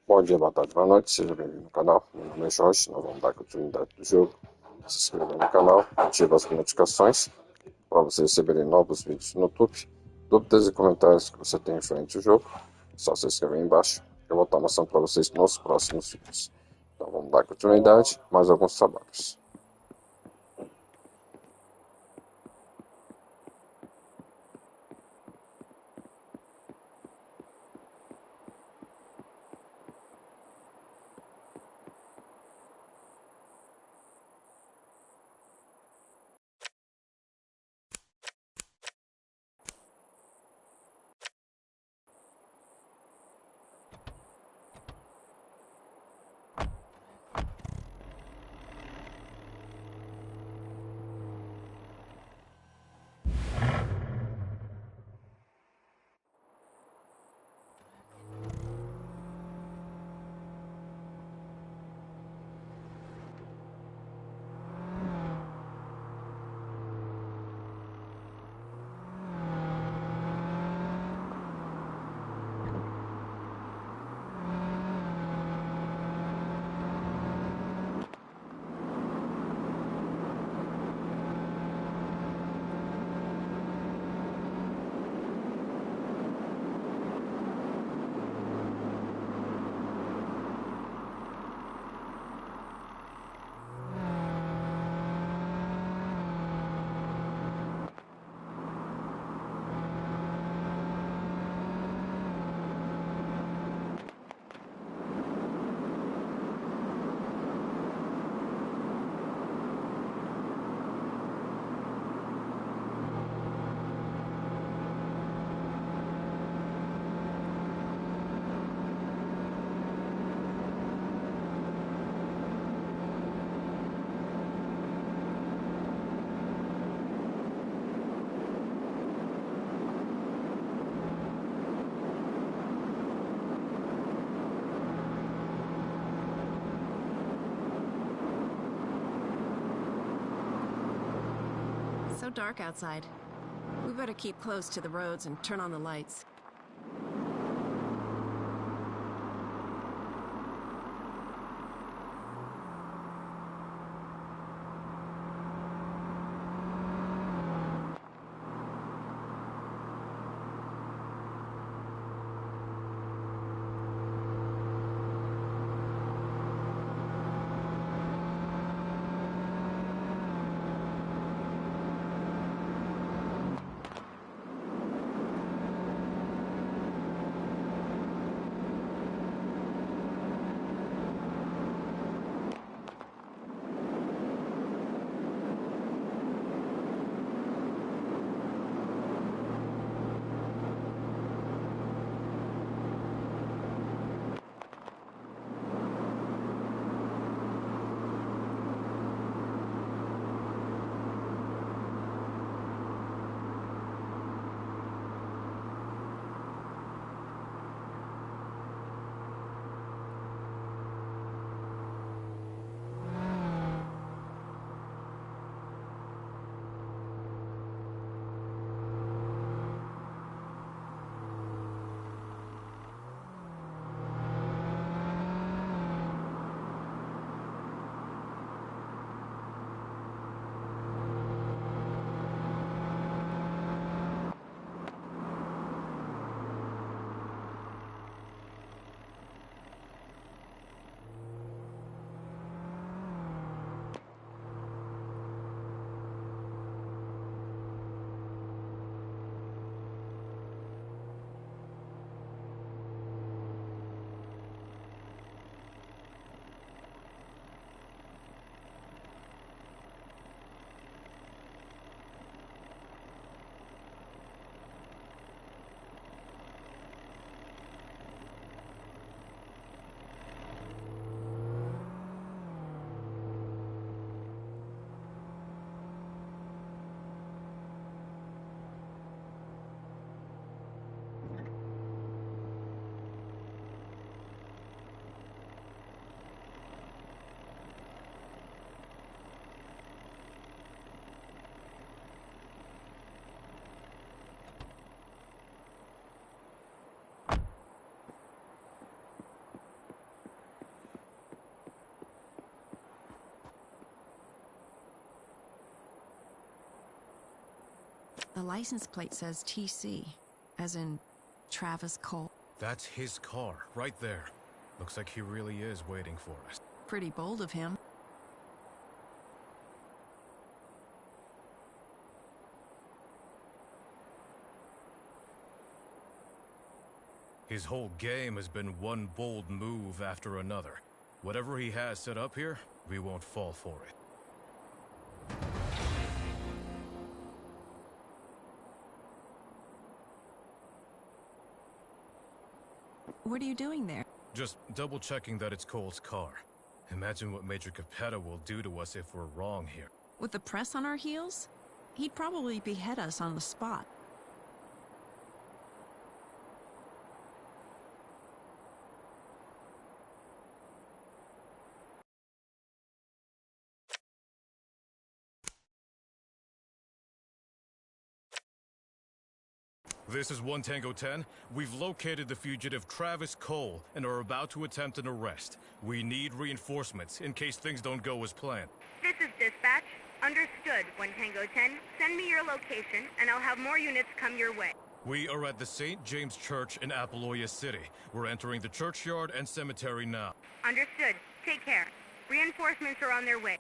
Bom dia, boa tarde, boa noite, seja bem-vindo ao canal. Meu nome é Jorge, nós vamos dar continuidade do jogo. Se inscreva no canal, ative as notificações para você receberem novos vídeos no YouTube. Dúvidas e comentários que você tem em frente ao jogo, é só se inscrever aí embaixo. Eu vou estar mostrando para vocês nos próximos vídeos. Então vamos dar continuidade, mais alguns trabalhos. So dark outside. We better keep close to the roads and turn on the lights. The license plate says TC, as in Travis Cole. That's his car, right there. Looks like he really is waiting for us. Pretty bold of him. His whole game has been one bold move after another. Whatever he has set up here, we won't fall for it. What are you doing there? Just double-checking that it's Cole's car. Imagine what Major Capetta will do to us if we're wrong here. With the press on our heels? He'd probably behead us on the spot. This is 1 Tango 10. We've located the fugitive Travis Cole and are about to attempt an arrest. We need reinforcements in case things don't go as planned. This is dispatch. Understood, 1 Tango 10. Send me your location, and I'll have more units come your way. We are at the St. James Church in Apaloya City. We're entering the churchyard and cemetery now. Understood. Take care. Reinforcements are on their way.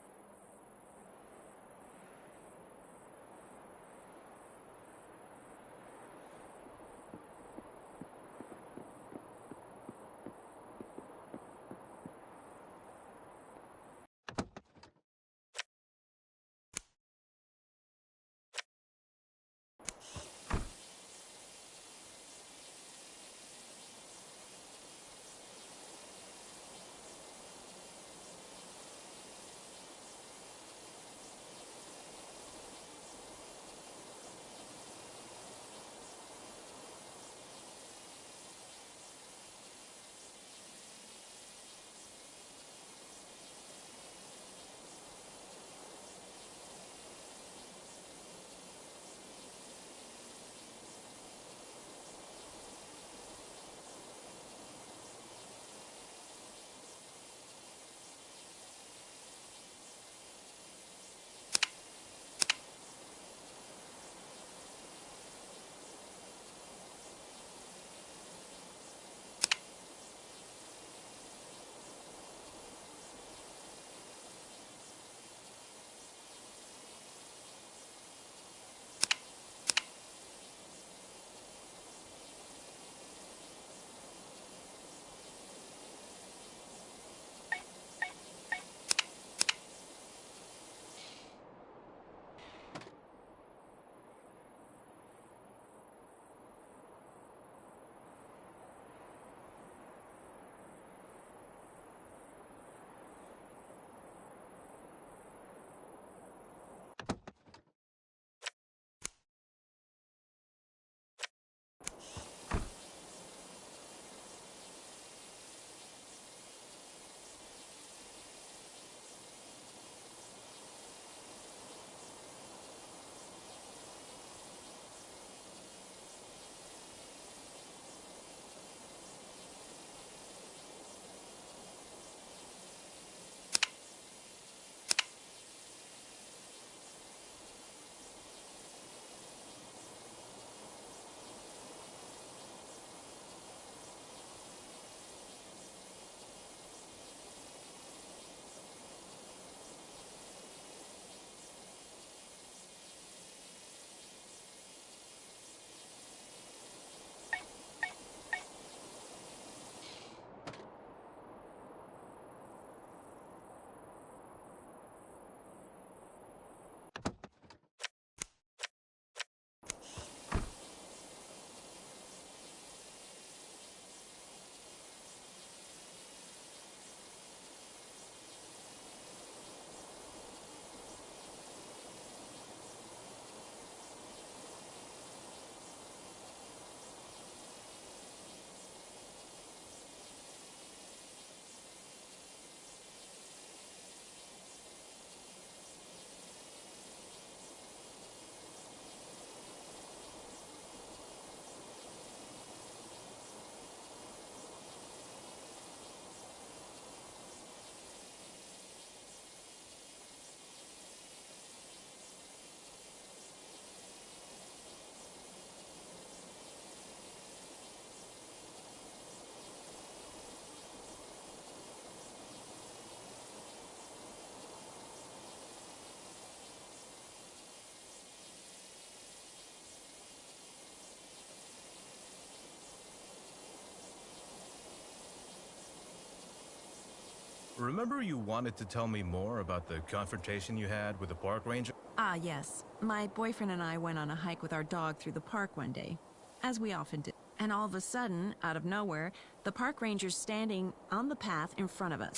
remember you wanted to tell me more about the confrontation you had with the park ranger? Ah, yes. My boyfriend and I went on a hike with our dog through the park one day, as we often do. And all of a sudden, out of nowhere, the park ranger's standing on the path in front of us.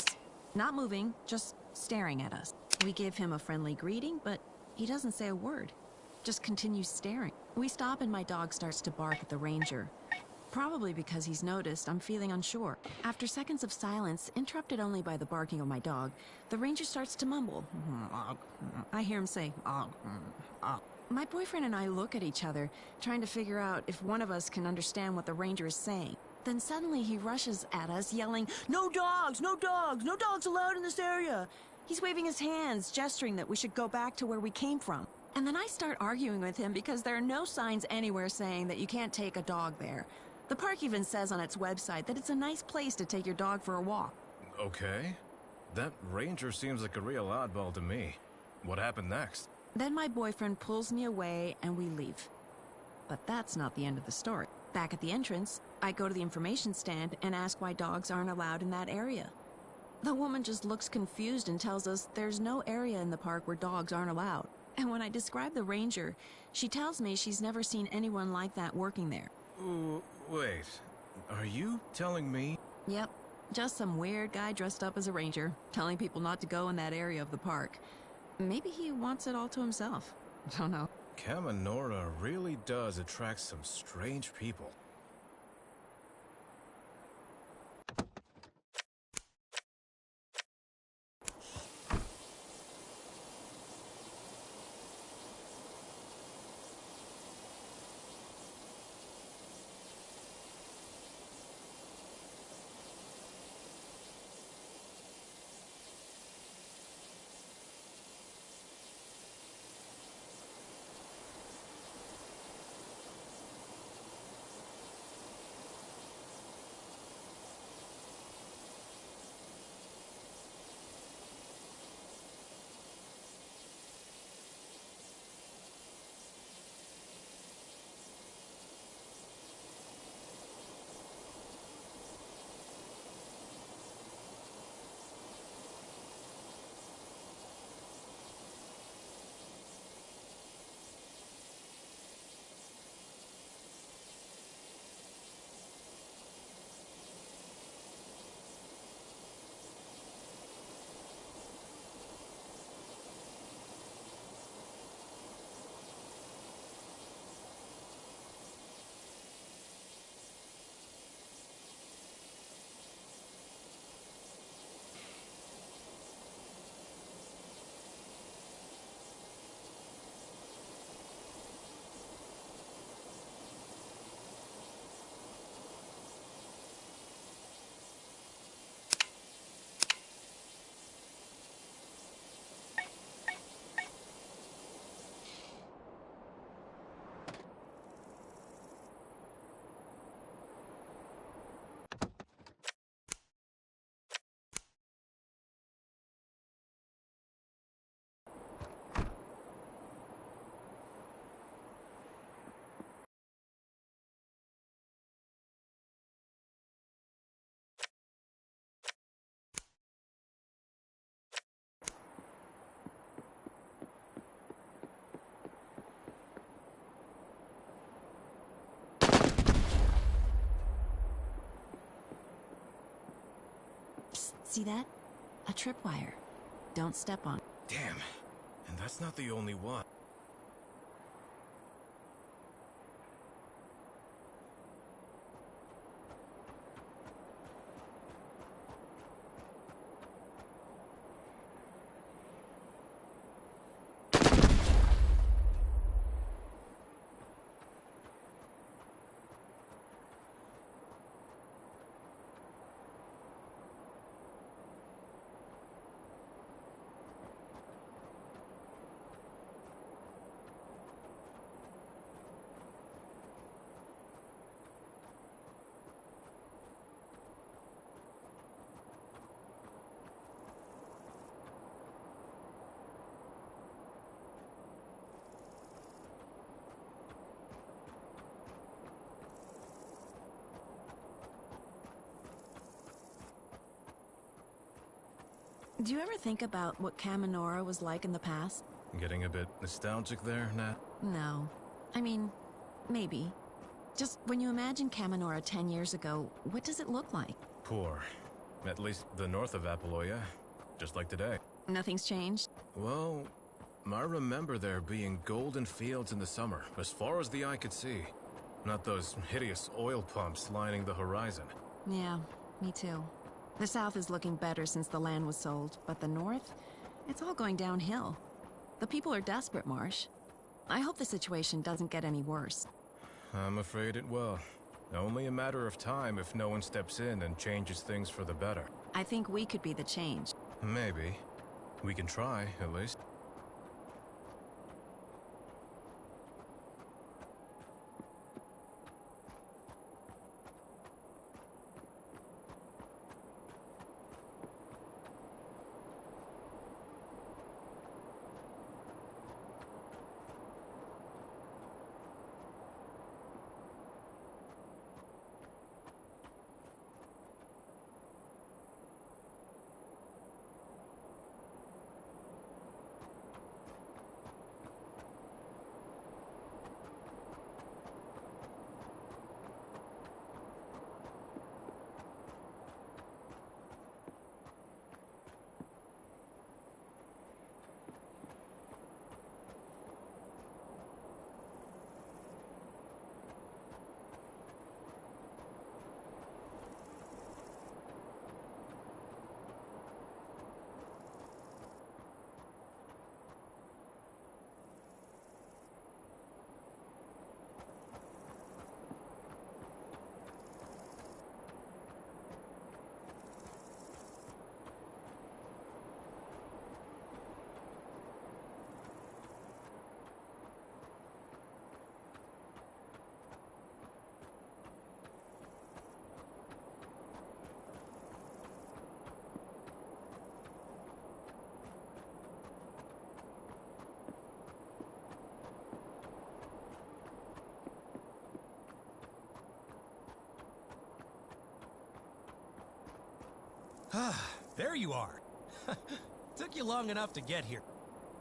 Not moving, just staring at us. We give him a friendly greeting, but he doesn't say a word. Just continues staring. We stop and my dog starts to bark at the ranger. Probably because he's noticed I'm feeling unsure. After seconds of silence, interrupted only by the barking of my dog, the ranger starts to mumble. I hear him say, My boyfriend and I look at each other, trying to figure out if one of us can understand what the ranger is saying. Then suddenly he rushes at us, yelling, No dogs! No dogs! No dogs allowed in this area! He's waving his hands, gesturing that we should go back to where we came from. And then I start arguing with him because there are no signs anywhere saying that you can't take a dog there. The park even says on its website that it's a nice place to take your dog for a walk. Okay. That ranger seems like a real oddball to me. What happened next? Then my boyfriend pulls me away and we leave. But that's not the end of the story. Back at the entrance, I go to the information stand and ask why dogs aren't allowed in that area. The woman just looks confused and tells us there's no area in the park where dogs aren't allowed. And when I describe the ranger, she tells me she's never seen anyone like that working there. Ooh, wait. Are you telling me? Yep, just some weird guy dressed up as a ranger, telling people not to go in that area of the park. Maybe he wants it all to himself. Don't know. Caminora really does attract some strange people. See that? A tripwire. Don't step on. Damn. And that's not the only one. Do you ever think about what Caminora was like in the past? Getting a bit nostalgic there, Nat? No. I mean, maybe. Just when you imagine Caminora 10 years ago, what does it look like? Poor. At least the north of Apollonia. Just like today. Nothing's changed? Well, I remember there being golden fields in the summer, as far as the eye could see. Not those hideous oil pumps lining the horizon. Yeah, me too. The south is looking better since the land was sold, but the north, it's all going downhill. The people are desperate, Marsh. I hope the situation doesn't get any worse. I'm afraid it will. Only a matter of time if no one steps in and changes things for the better. I think we could be the change. Maybe. We can try, at least. There you are. Took you long enough to get here.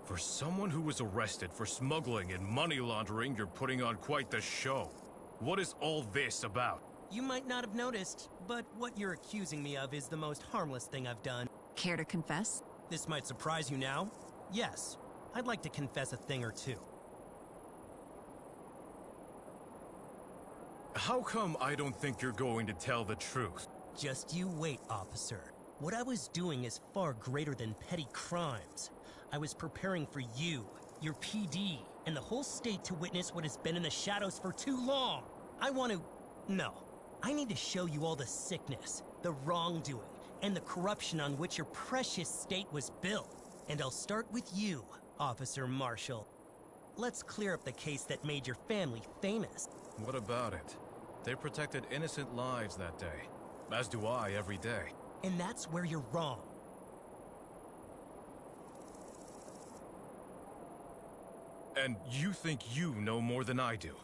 For someone who was arrested for smuggling and money laundering, you're putting on quite the show. What is all this about? You might not have noticed, but what you're accusing me of is the most harmless thing I've done. Care to confess? This might surprise you now. Yes, I'd like to confess a thing or two. How come I don't think you're going to tell the truth? Just you wait, officer. What I was doing is far greater than petty crimes. I was preparing for you, your PD, and the whole state to witness what has been in the shadows for too long. I need to show you all the sickness, the wrongdoing, and the corruption on which your precious state was built. And I'll start with you, Officer Marshall. Let's clear up the case that made your family famous. What about it? They protected innocent lives that day. As do I every day. And that's where you're wrong. And you think you know more than I do.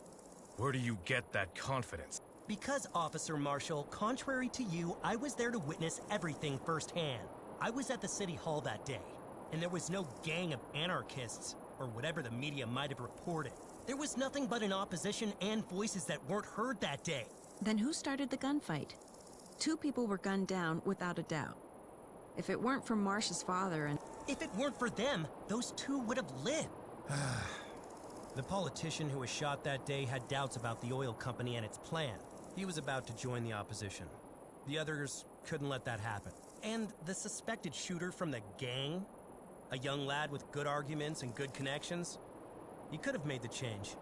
Where do you get that confidence? Because, Officer Marshall, contrary to you, I was there to witness everything firsthand. I was at the City Hall that day, and there was no gang of anarchists, or whatever the media might have reported. There was nothing but an opposition and voices that weren't heard that day. Then who started the gunfight? 2 people were gunned down, without a doubt. If it weren't for Marsh's father and... If it weren't for them, those 2 would have lived. The politician who was shot that day had doubts about the oil company and its plan. He was about to join the opposition. The others couldn't let that happen. And the suspected shooter from the gang, a young lad with good arguments and good connections, he could have made the change.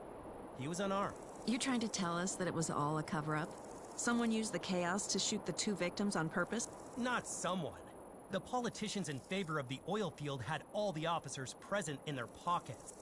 He was unarmed. You're trying to tell us that it was all a cover-up? Someone used the chaos to shoot the 2 victims on purpose? Not someone. The politicians in favor of the oil field had all the officers present in their pockets.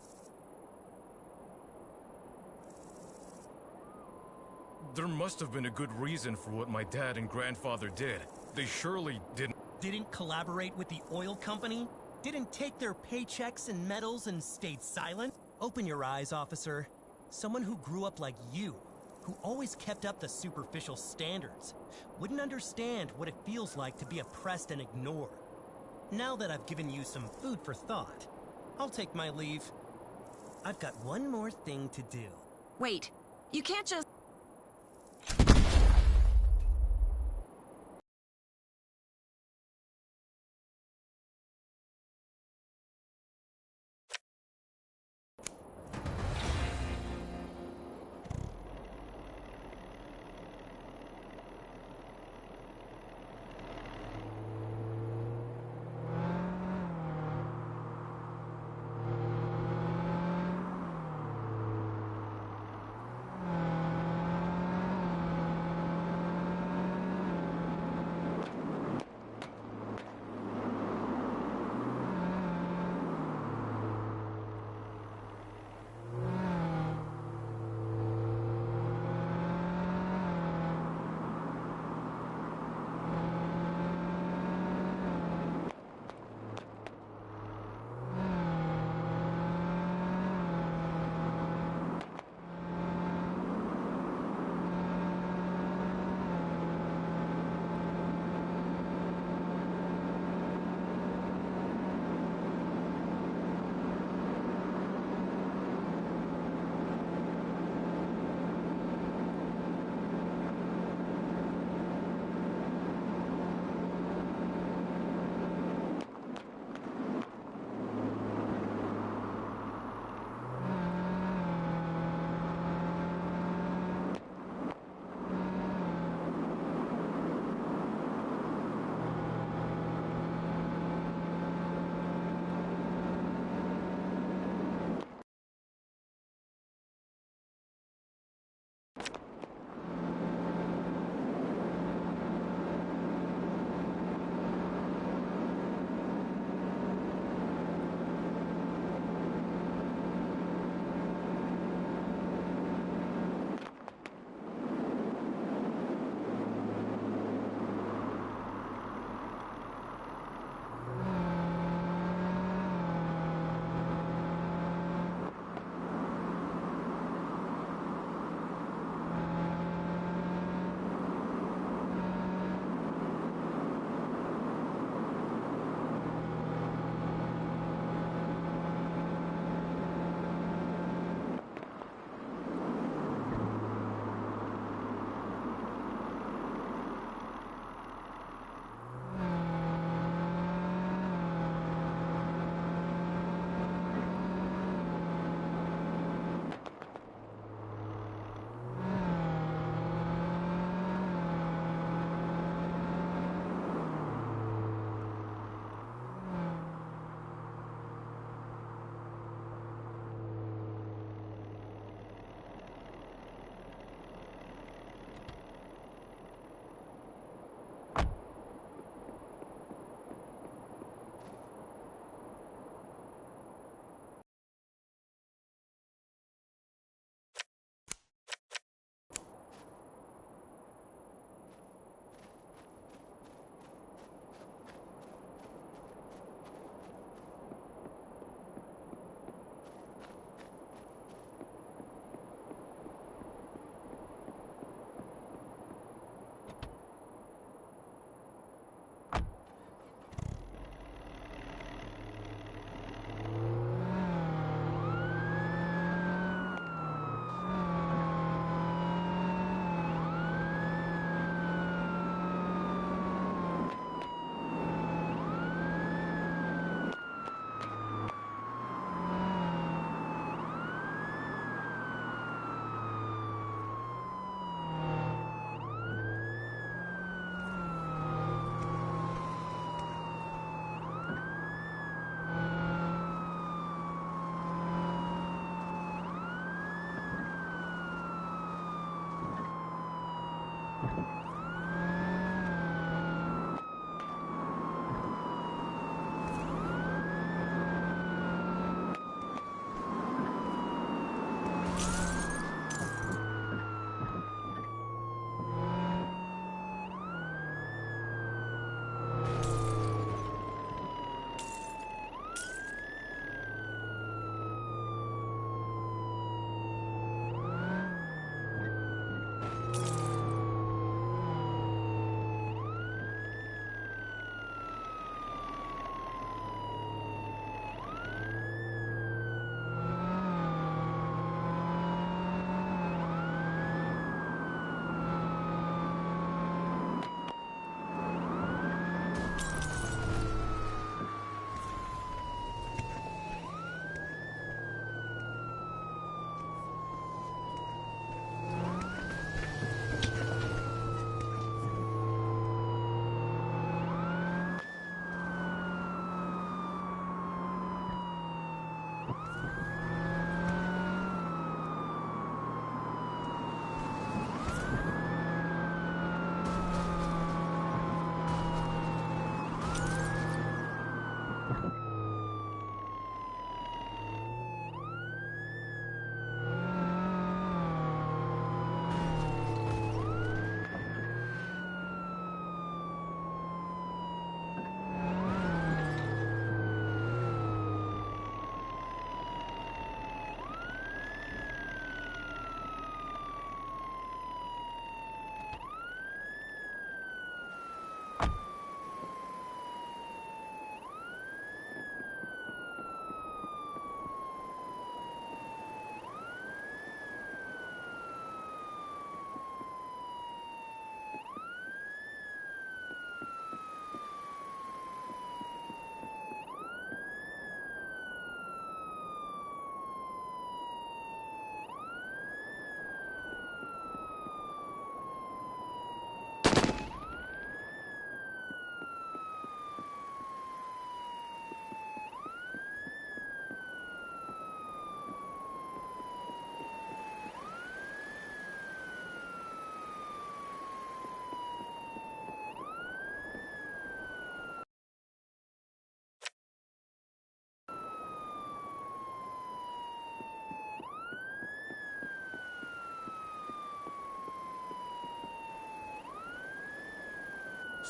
There must have been a good reason for what my dad and grandfather did. They surely didn't... Didn't collaborate with the oil company? Didn't take their paychecks and medals and stayed silent? Open your eyes, officer. Someone who grew up like you, who always kept up the superficial standards, wouldn't understand what it feels like to be oppressed and ignored. Now that I've given you some food for thought, I'll take my leave. I've got one more thing to do. Wait, you can't just...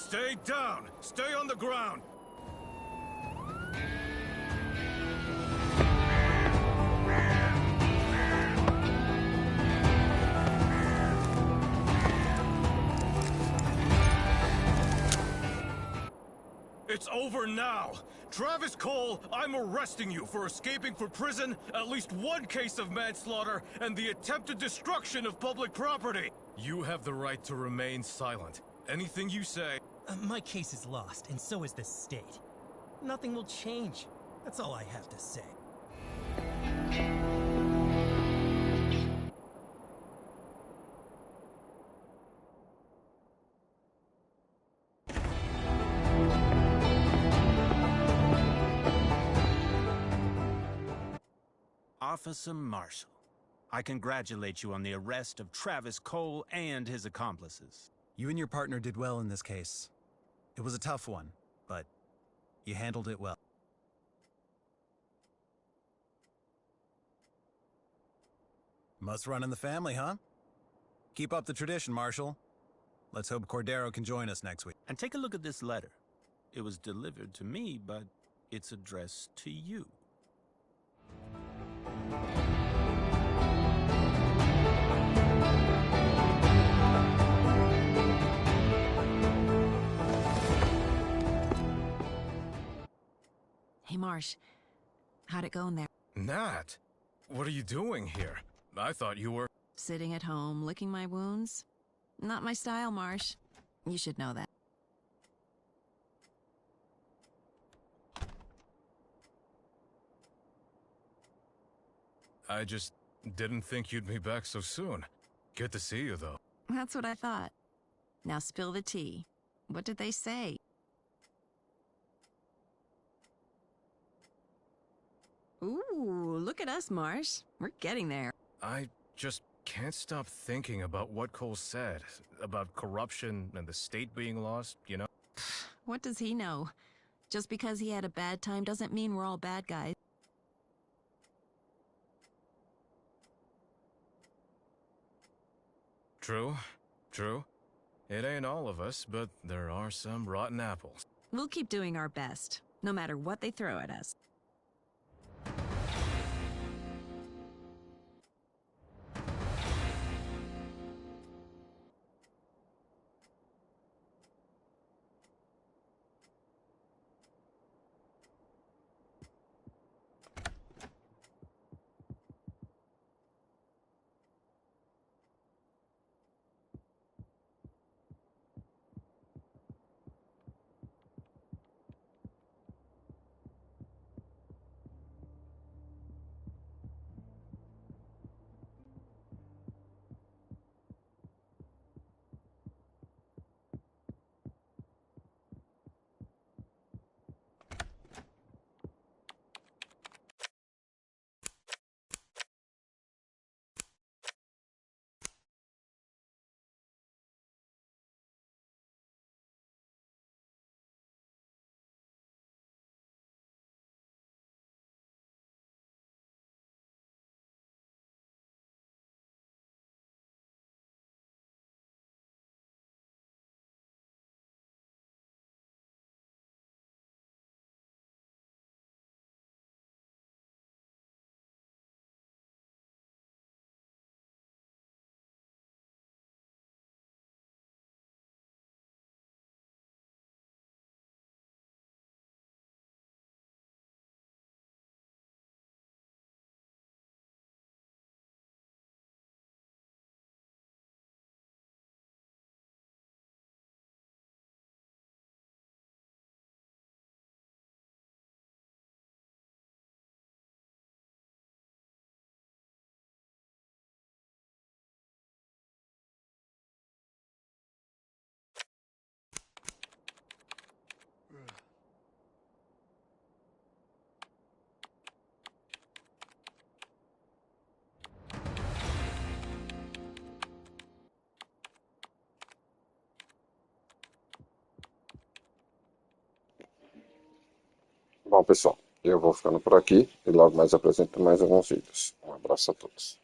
Stay down! Stay on the ground! It's over now! Travis Cole, I'm arresting you for escaping from prison, at least one case of manslaughter, and the attempted destruction of public property! You have the right to remain silent. Anything you say... My case is lost, and so is the state. Nothing will change. That's all I have to say. Officer Marshall, I congratulate you on the arrest of Travis Cole and his accomplices. You and your partner did well in this case. It was a tough one, but you handled it well. Must run in the family, huh? Keep up the tradition, Marshall. Let's hope Cordero can join us next week. And take a look at this letter. It was delivered to me, but it's addressed to you. Hey, Marsh. How'd it go in there? Nat, what are you doing here? I thought you were... Sitting at home, licking my wounds? Not my style, Marsh. You should know that. I just didn't think you'd be back so soon. Good to see you, though. That's what I thought. Now spill the tea. What did they say? Ooh, look at us, Marsh. We're getting there. I just can't stop thinking about what Cole said. About corruption and the state being lost, you know? What does he know? Just because he had a bad time doesn't mean we're all bad guys. True, true. It ain't all of us, but there are some rotten apples. We'll keep doing our best, no matter what they throw at us. Bom, pessoal, eu vou ficando por aqui e logo mais apresento mais alguns vídeos. Um abraço a todos.